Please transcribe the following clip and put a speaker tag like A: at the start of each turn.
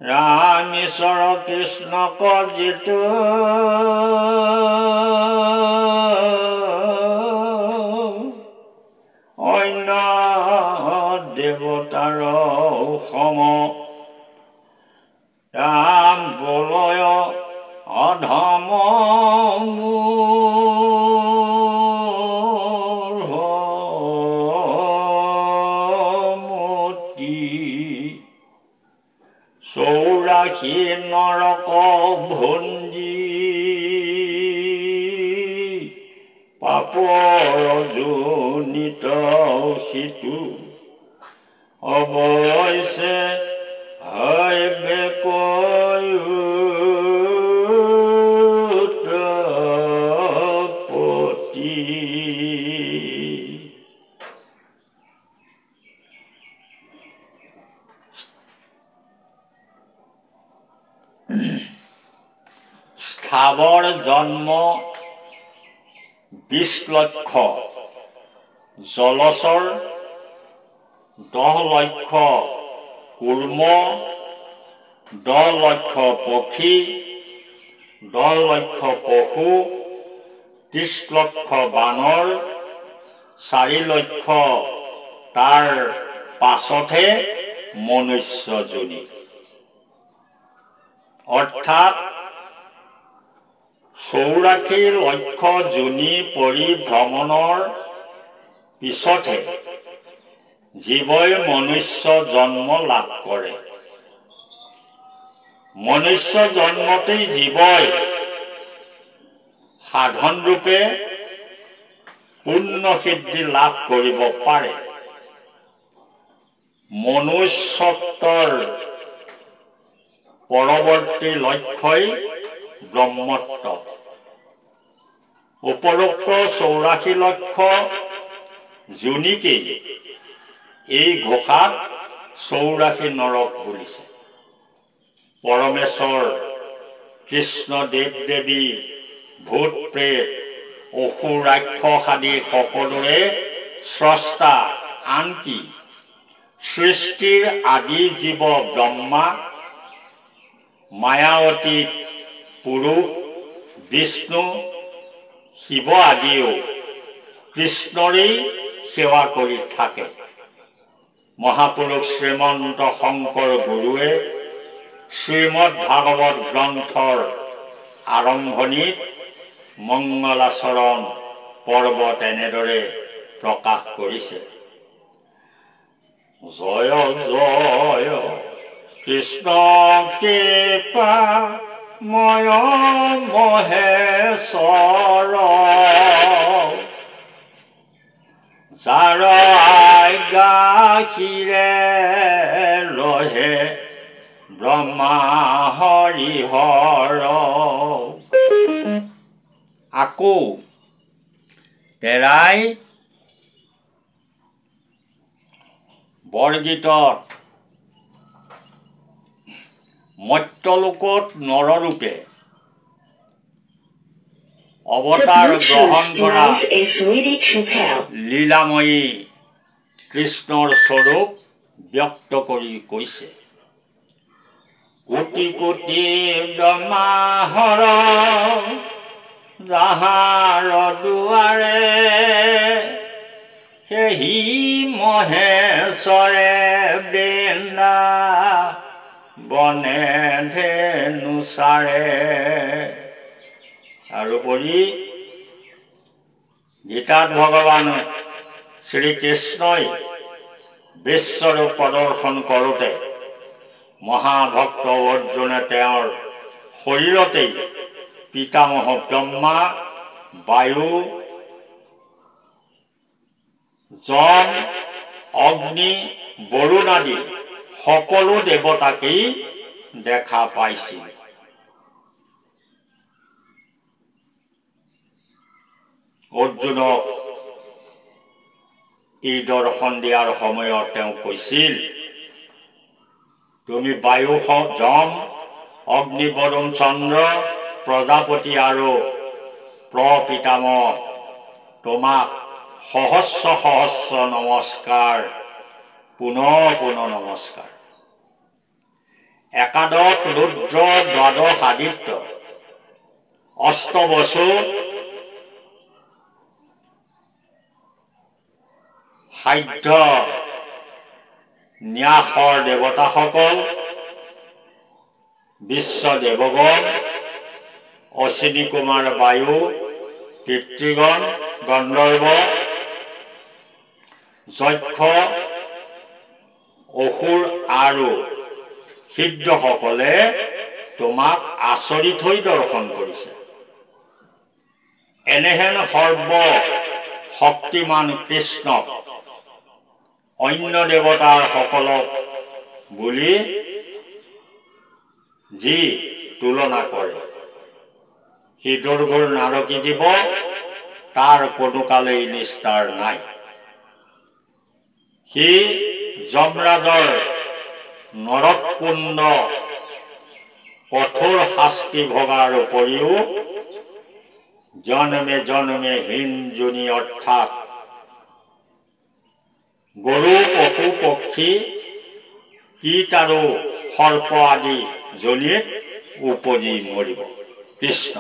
A: ৰাম ঈশ্বৰ কৃষ্ণক যিটো অন্য দেৱতাৰ সম ৰাম বলয় অধম চৌৰাশী নৰক ভঞ্জি পাপৰ জনিত সিটো অৱশ্যে হৈবে উৎপত্তি স্থাৱৰ জন্ম 20 লক্ষ জলচৰ 10 লক্ষ কুৰ্ম 10 লক্ষ পক্ষী 10 লক্ষ পশু 30 লক্ষ বানৰ 4 লক্ষ তাৰ পাছতহে মনুষ্য জনী অৰ্থাৎ 84 লক্ষ জনী পৰিভ্ৰমণৰ পিছতহে জীৱই মনুষ্য জন্ম লাভ কৰে। মনুষ্য জন্মতেই জীৱই সাধন ৰূপে পূৰ্ণ সিদ্ধি লাভ কৰিব পাৰে। মনুষ্যত্বৰ পৰৱৰ্তী লক্ষ্যই ব্ৰহ্মত্ব। উপৰোক্ত 84 লক্ষ জনীকেই এই ঘোষাত 84 নৰক বুলিছে। পৰমেশ্বৰ কৃষ্ণ দেৱ দেৱী ভূত প্ৰেত অসুৰ ৰাক্ষস আদি সকলোৰে স্ৰষ্টা, আনকি সৃষ্টিৰ আদি জীৱ ব্ৰহ্মা মায়াৱতী পুৰুষ বিষ্ণু শিৱ আদিও কৃষ্ণৰেই সেৱা কৰি থাকে। মহাপুৰুষ শ্ৰীমন্ত শংকৰ গুৰুৱে শ্ৰীমদ ভাগৱত গ্ৰন্থৰ আৰম্ভণিত মংগলাচৰণ পৰ্ব তেনেদৰে প্ৰকাশ কৰিছে। জয় জয় কৃষ্ণ কৃপা ময় মহেশ্বৰ যাৰ আজ্ঞাখিৰে ৰহে ব্ৰহ্মা হৰিহৰ। আকৌ তেৰাই বৰগীতত মৰ্ত্যলোকত নৰৰূপে অৱতাৰ গ্ৰহণ কৰা লীলাময়ী কৃষ্ণৰ স্বৰূপ ব্যক্ত কৰি কৈছে। কোটি কোটি ব্ৰহ্মাহৰ যাহাৰ দুৱাৰে সেহি মহেশ্বৰে বৃন্দা বনে ধেনুচাৰে। তাৰোপৰি গীতাত ভগৱান শ্ৰীকৃষ্ণই বিশ্বৰূপ প্ৰদৰ্শন কৰোঁতে মহাভক্ত অৰ্জুনে তেওঁৰ শৰীৰতেই পিতামহ ব্ৰহ্মা, বায়ু, যম, অগ্নি, বৰুণ আদি সকলো দেৱতাকেই দেখা পাইছিল। অৰ্জুনক এই দৰ্শন দিয়াৰ সময়ত তেওঁ কৈছিল, তুমি বায়ু, যম, অগ্নি, বৰুণ, চন্দ্ৰ, প্ৰজাপতি আৰু প্ৰপিতামহ তোমাক সহস্ৰ সহস্ৰ নমস্কাৰ, পুনঃ পুনঃ নমস্কাৰ। একাদশ ৰুদ্ৰ দ্বাদশ আদিত্য অষ্টবসু সাধ্য ন্যাসৰ দেৱতাসকল বিশ্ব দেৱগণ অশ্বিনী কুমাৰ বায়ু পিতৃগণ গন্ধৰ্ব যক্ষ অসুৰ আৰু সিদ্ধসকলে তোমাক আচৰিত হৈ দৰ্শন কৰিছে। এনেহেন সৰ্ব শক্তিমান কৃষ্ণক অন্য দেৱতাৰ সকলক বুলি যি তুলনা কৰে সি দুৰ্ঘৰ নাৰকী জীৱ তাৰ কোনো কালেই নিস্তাৰ নাই। সি যমৰাজৰ নৰককুণ্ড কঠোৰ শাস্তি ভোগাৰ উপৰিও জন্মে জন্মে হীন যোনি অৰ্থাৎ গৰু পশু পক্ষী কীট আৰু সৰ্প আদি যোনিত উপজি মৰিব। কৃষ্ণ।